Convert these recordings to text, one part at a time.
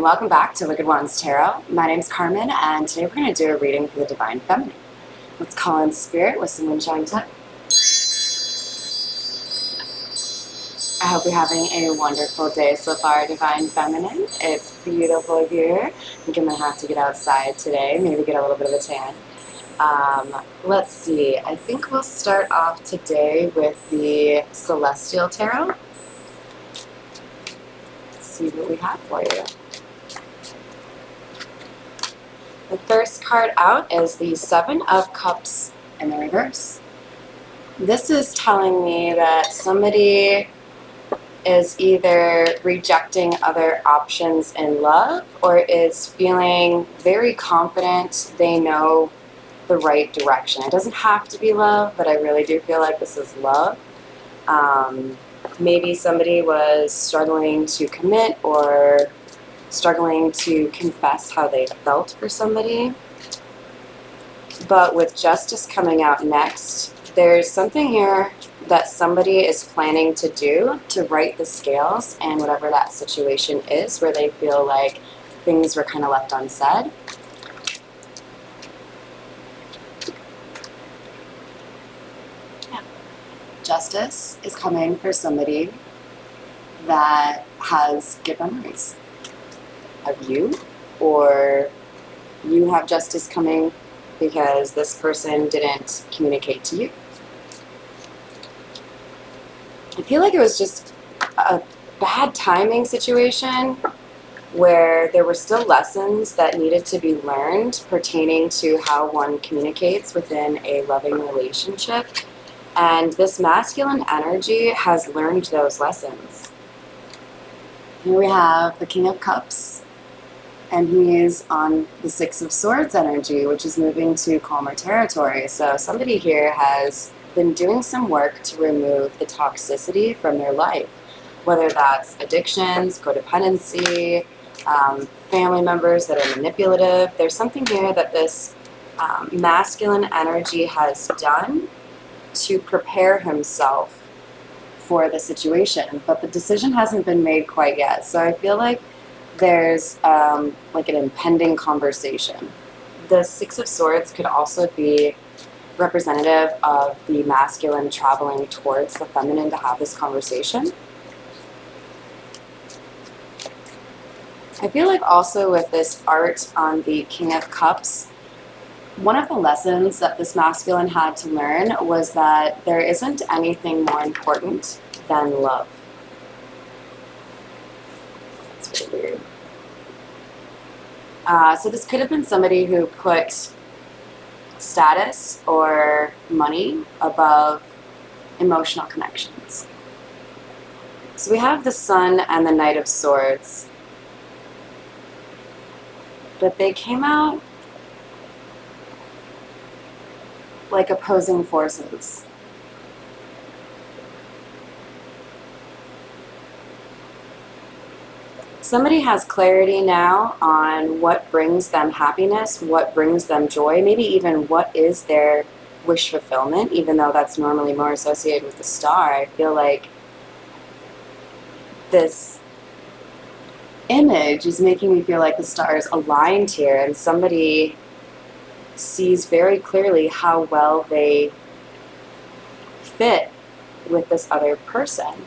and welcome back to Wicked Ones Tarot. My name's Carmen, and today we're going to do a reading for the Divine Feminine. Let's call in Spirit with some Moonshine Tech. I hope you're having a wonderful day so far, Divine Feminine. It's beautiful here. I think I'm going to have to get outside today, maybe get a little bit of a tan. Let's see, I think we'll start off today with the Celestial Tarot. Let's see what we have for you. The first card out is the Seven of Cups in the reverse. This is telling me that somebody is either rejecting other options in love or is feeling very confident they know the right direction. It doesn't have to be love, but I really do feel like this is love. Maybe somebody was struggling to commit or struggling to confess how they felt for somebody. But with Justice coming out next, there's something here that somebody is planning to do to right the scales and whatever that situation is where they feel like things were kind of left unsaid. Justice is coming for somebody that has good memories of you, or you have justice coming because this person didn't communicate to you. I feel like it was just a bad timing situation where there were still lessons that needed to be learned pertaining to how one communicates within a loving relationship. And this masculine energy has learned those lessons. Here we have the King of Cups, and he's on the Six of Swords energy, which is moving to calmer territory. So somebody here has been doing some work to remove the toxicity from their life, whether that's addictions, codependency, family members that are manipulative. There's something here that this masculine energy has done to prepare himself for the situation, but the decision hasn't been made quite yet. So I feel like there's like an impending conversation. The Six of Swords could also be representative of the masculine traveling towards the feminine to have this conversation. I feel like also with this art on the King of Cups, one of the lessons that this masculine had to learn was that there isn't anything more important than love. That's really weird. So this could have been somebody who put status or money above emotional connections. So we have the Sun and the Knight of Swords, but they came out like opposing forces. Somebody has clarity now on what brings them happiness, what brings them joy, maybe even what is their wish fulfillment, even though that's normally more associated with the star. I feel like this image is making me feel like the stars aligned here, and somebody sees very clearly how well they fit with this other person.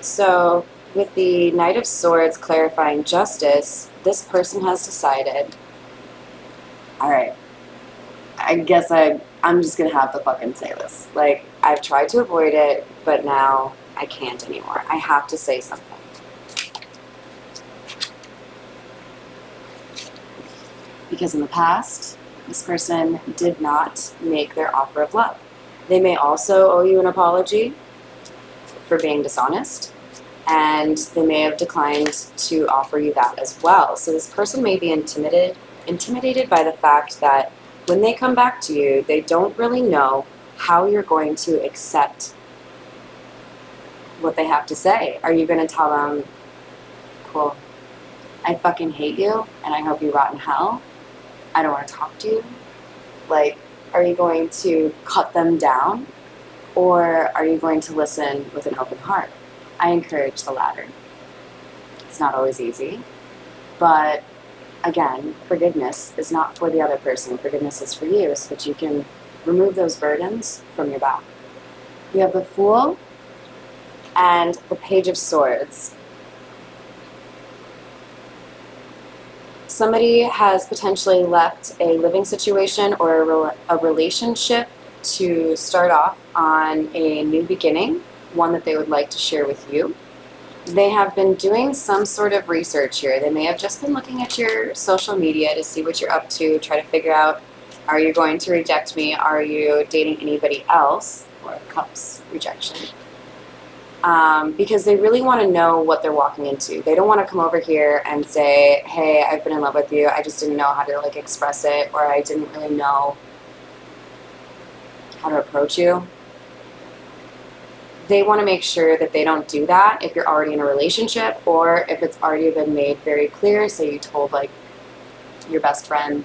So with the Knight of Swords clarifying justice, this person has decided, all right, I guess I'm just gonna have to fucking say this. Like, I've tried to avoid it, but now I can't anymore. I have to say something. Because in the past, this person did not make their offer of love. They may also owe you an apology for being dishonest, and they may have declined to offer you that as well. So this person may be intimidated by the fact that when they come back to you, they don't really know how you're going to accept what they have to say. Are you going to tell them, cool, I fucking hate you and I hope you rot in hell? I don't want to talk to you. Like, are you going to cut them down, or are you going to listen with an open heart? I encourage the latter. It's not always easy. But again, forgiveness is not for the other person. Forgiveness is for you so that you can remove those burdens from your back. We have the Fool and the Page of Swords. Somebody has potentially left a living situation or a relationship to start off on a new beginning, one that they would like to share with you. They have been doing some sort of research here. They may have just been looking at your social media to see what you're up to, try to figure out, are you going to reject me? Are you dating anybody else? Or Cups rejection. Because they really want to know what they're walking into. They don't want to come over here and say, hey, I've been in love with you, I just didn't know how to like express it, or I didn't really know how to approach you. They want to make sure that they don't do that if you're already in a relationship, or if it's already been made very clear, say you told like your best friend,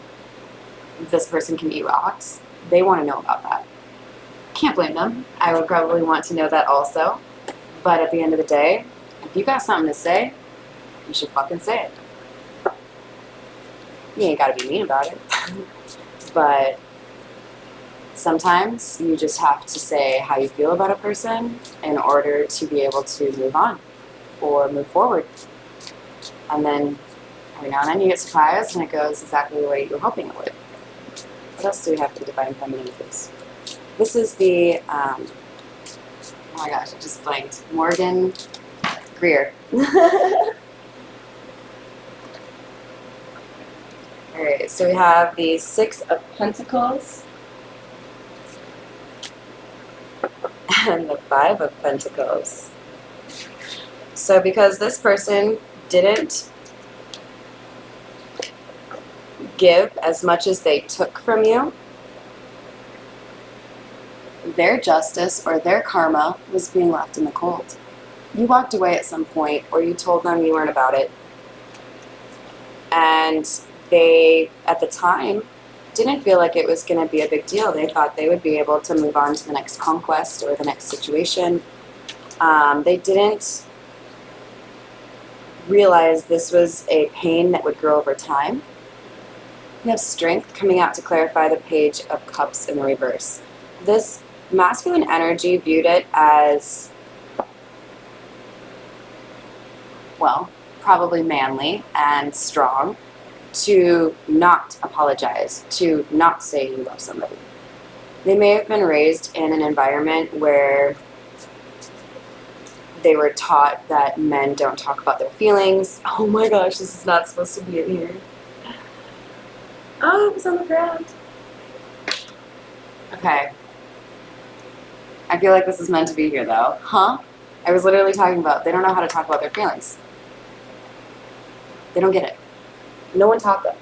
this person can eat rocks. They want to know about that. Can't blame them. I would probably want to know that also. But at the end of the day, if you got something to say, you should fucking say it. You ain't gotta be mean about it. But sometimes you just have to say how you feel about a person in order to be able to move on or move forward. And then every now and then you get surprised and it goes exactly the way you were hoping it would. What else do we have for Divine Feminine, please? This is the, oh my gosh, I just blanked. Morgan Greer. Alright, so we have the Six of Pentacles and the Five of Pentacles. So because this person didn't give as much as they took from you, their justice or their karma was being left in the cold. You walked away at some point, or you told them you weren't about it. And they, at the time, didn't feel like it was going to be a big deal. They thought they would be able to move on to the next conquest or the next situation. They didn't realize this was a pain that would grow over time. We have Strength coming out to clarify the Page of Cups in the reverse. This masculine energy viewed it as, well, probably manly and strong to not apologize, to not say you love somebody. They may have been raised in an environment where they were taught that men don't talk about their feelings. Oh my gosh, this is not supposed to be in here. Oh, it was on the ground. Okay. I feel like this is meant to be here though. Huh? I was literally talking about they don't know how to talk about their feelings. They don't get it. No one taught them.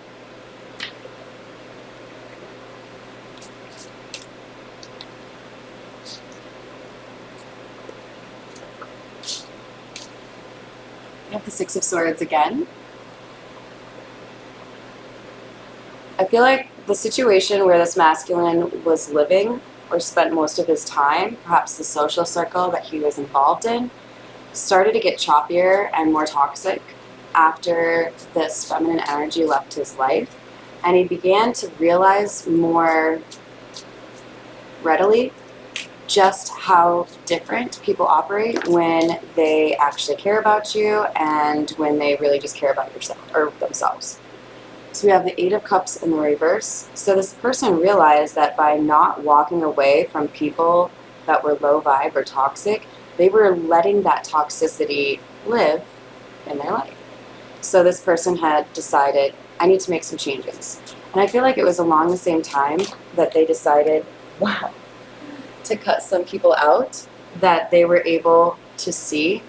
We have the Six of Swords again. I feel like the situation where this masculine was living or spent most of his time, perhaps the social circle that he was involved in, started to get choppier and more toxic after this feminine energy left his life. And he began to realize more readily just how different people operate when they actually care about you and when they really just care about yourself or themselves. So we have the Eight of Cups in the reverse. So this person realized that by not walking away from people that were low vibe or toxic, they were letting that toxicity live in their life. So this person had decided, I need to make some changes. And I feel like it was along the same time that they decided, wow, to cut some people out, that they were able to see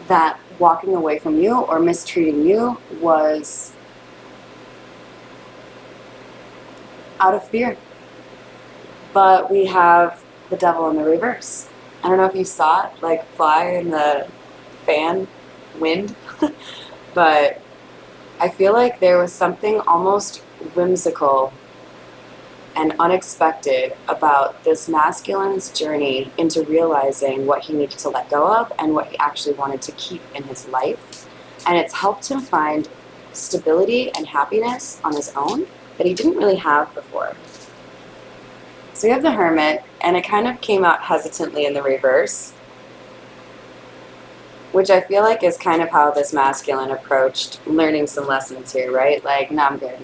that walking away from you or mistreating you was out of fear. But we have the Devil in the reverse. I don't know if you saw it, like fly in the fan wind, but I feel like there was something almost whimsical and unexpected about this masculine's journey into realizing what he needed to let go of and what he actually wanted to keep in his life. And it's helped him find stability and happiness on his own that he didn't really have before. So we have the Hermit, and it kind of came out hesitantly in the reverse, which I feel like is kind of how this masculine approached learning some lessons here, right? Like, nah, I'm good.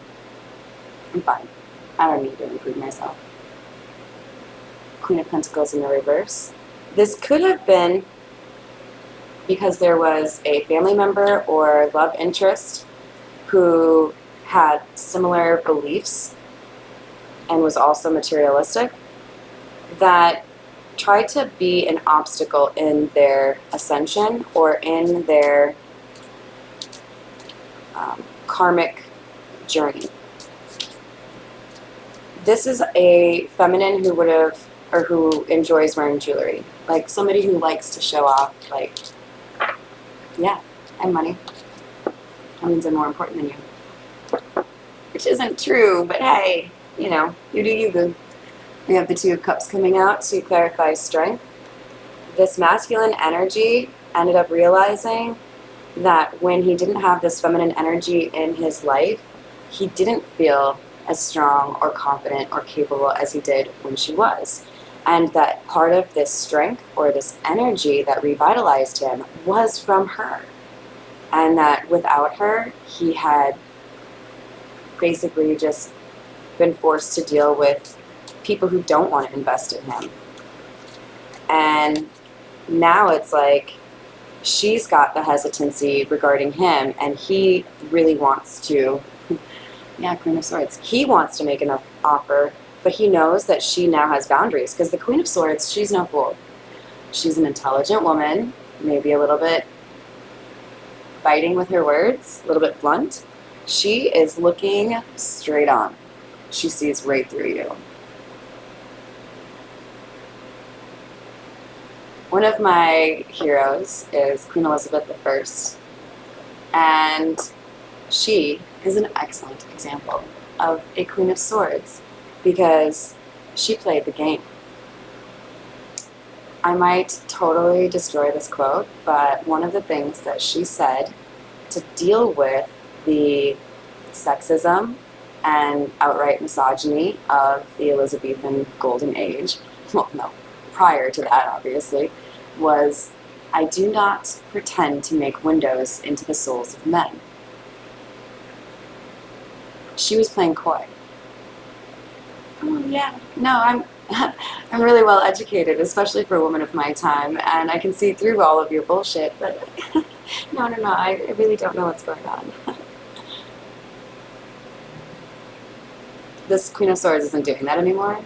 I'm fine. I don't need to improve myself. Queen of Pentacles in the reverse. This could have been because there was a family member or love interest who had similar beliefs and was also materialistic that tried to be an obstacle in their ascension or in their karmic journey. This is a feminine who would have, or who enjoys wearing jewelry. Like somebody who likes to show off, like, yeah, I'm money. That means I'm more important than you. Which isn't true, but hey, you know, you do you, boo. We have the Two of Cups coming out to clarify strength. This masculine energy ended up realizing that when he didn't have this feminine energy in his life, he didn't feel as strong or confident or capable as he did when she was. And that part of this strength or this energy that revitalized him was from her. And that without her, he had basically just been forced to deal with people who don't want to invest in him. And now it's like she's got the hesitancy regarding him, and he really wants to, yeah, Queen of Swords. He wants to make an offer, but he knows that she now has boundaries, because the Queen of Swords, she's no fool. She's an intelligent woman, maybe a little bit biting with her words, a little bit blunt. She is looking straight on. She sees right through you. One of my heroes is Queen Elizabeth I, and she is an excellent example of a Queen of Swords because she played the game. I might totally destroy this quote, but one of the things that she said to deal with the sexism and outright misogyny of the Elizabethan Golden Age, well, no, prior to that, obviously, was, I do not pretend to make windows into the souls of men. She was playing coy. Oh, yeah. No, I'm really well educated, especially for a woman of my time, and I can see through all of your bullshit, but no, I really don't know what's going on. This Queen of Swords isn't doing that anymore.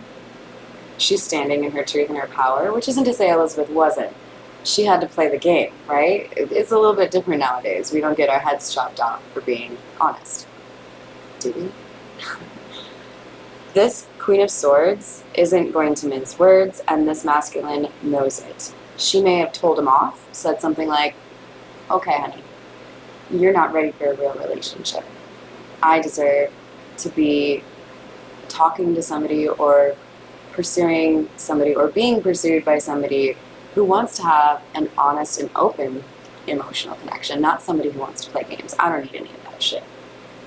She's standing in her truth and her power, which isn't to say Elizabeth wasn't. She had to play the game, right? It's a little bit different nowadays. We don't get our heads chopped off for being honest. Do we? This Queen of Swords isn't going to mince words, and this masculine knows it. She may have told him off, said something like, okay, honey, you're not ready for a real relationship. I deserve to be talking to somebody or pursuing somebody or being pursued by somebody who wants to have an honest and open emotional connection, not somebody who wants to play games. I don't need any of that shit.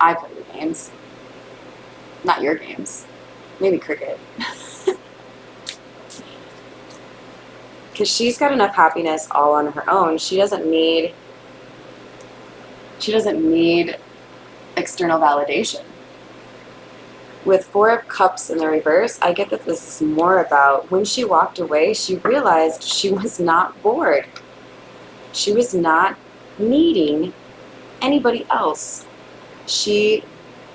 I play the games, not your games. Maybe cricket. Because she's got enough happiness all on her own. She doesn't need external validation. With Four of Cups in the reverse, I get that this is more about when she walked away, she realized she was not bored. She was not needing anybody else. She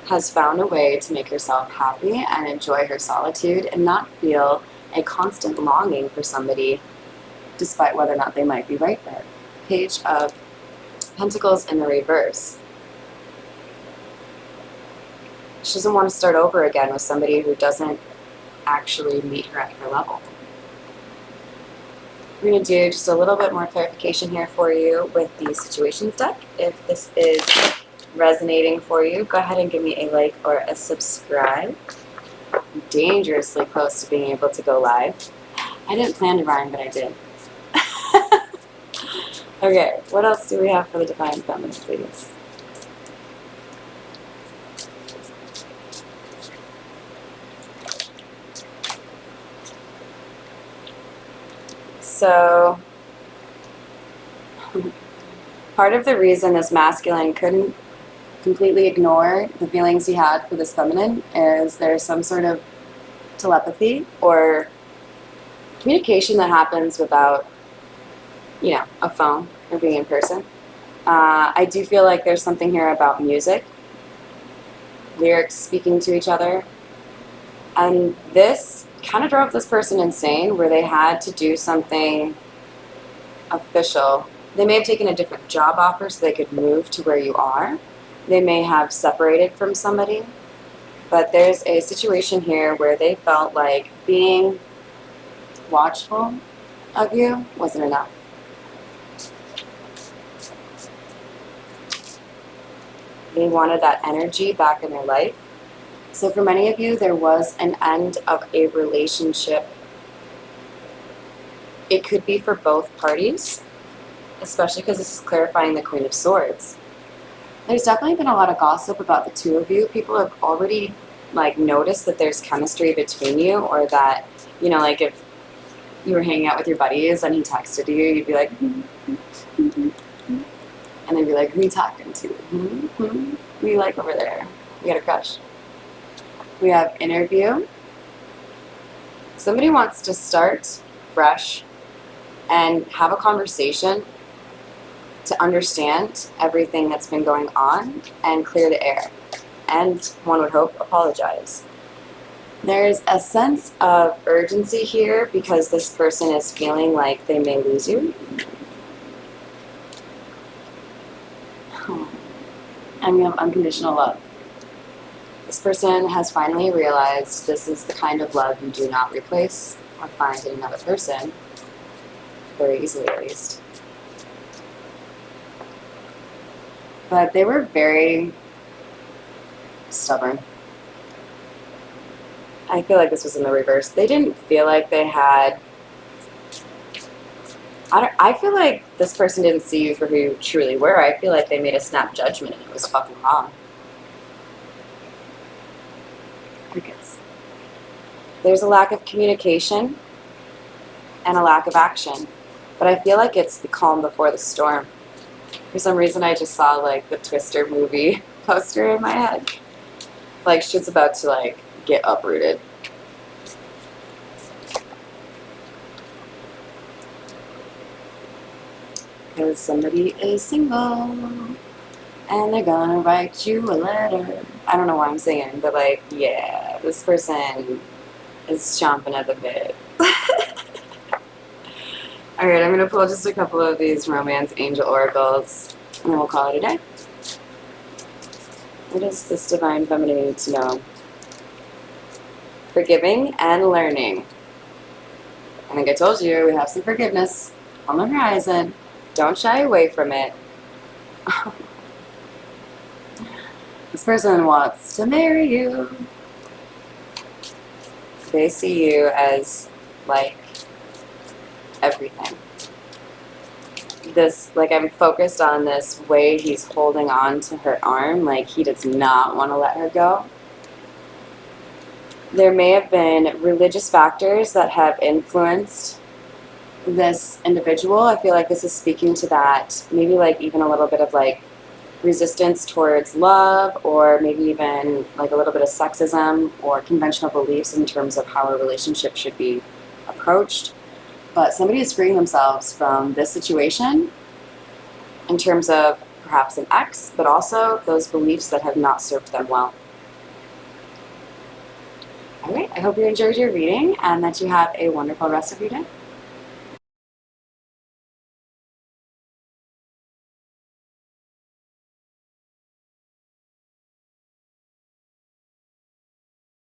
has found a way to make herself happy and enjoy her solitude and not feel a constant longing for somebody, despite whether or not they might be right for her. Page of Pentacles in the reverse. She doesn't want to start over again with somebody who doesn't actually meet her at her level. We're going to do just a little bit more clarification here for you with the Situations deck. If this is resonating for you, go ahead and give me a like or a subscribe. I'm dangerously close to being able to go live. I didn't plan to rhyme, but I did. Okay, what else do we have for the Divine Feminine, please? So, part of the reason this masculine couldn't completely ignore the feelings he had for this feminine is there's some sort of telepathy or communication that happens without, a phone or being in person. I do feel like there's something here about music, lyrics speaking to each other, and this kind of drove this person insane where they had to do something official. They may have taken a different job offer so they could move to where you are. They may have separated from somebody, but there's a situation here where they felt like being watchful of you wasn't enough. They wanted that energy back in their life. So for many of you, there was an end of a relationship. It could be for both parties, especially because this is clarifying the Queen of Swords. There's definitely been a lot of gossip about the two of you. People have already noticed that there's chemistry between you, or that, if you were hanging out with your buddies and he texted you, you'd be like, and they'd be like, who are you talking to? Who you like over there? You got a crush. We have interview. Somebody wants to start fresh and have a conversation to understand everything that's been going on and clear the air. And one would hope apologize. There's a sense of urgency here because this person is feeling like they may lose you. And we have unconditional love. This person has finally realized this is the kind of love you do not replace or find in another person, very easily at least. But they were very stubborn. I feel like this was in the reverse. They didn't feel like they had... I feel like this person didn't see you for who you truly were. I feel like they made a snap judgment and it was fucking wrong. Crickets. There's a lack of communication and a lack of action. But I feel like it's the calm before the storm. For some reason I just saw the Twister movie poster in my head. Like shit's about to get uprooted. Because somebody is single and they're gonna write you a letter. I don't know why I'm singing, but yeah, this person is chomping at the bit. Alright, I'm gonna pull just a couple of these romance angel oracles and then we'll call it a day. What does this divine feminine need to know? Forgiving and learning. I think I told you we have some forgiveness on the horizon. Don't shy away from it. This person wants to marry you. They see you as everything. This, I'm focused on this way he's holding on to her arm, he does not want to let her go. There may have been religious factors that have influenced this individual. I feel like this is speaking to that, maybe even a little bit of resistance towards love, or maybe even a little bit of sexism or conventional beliefs in terms of how a relationship should be approached. But somebody is freeing themselves from this situation in terms of perhaps an ex, but also those beliefs that have not served them well. Alright, I hope you enjoyed your reading and that you have a wonderful rest of your day.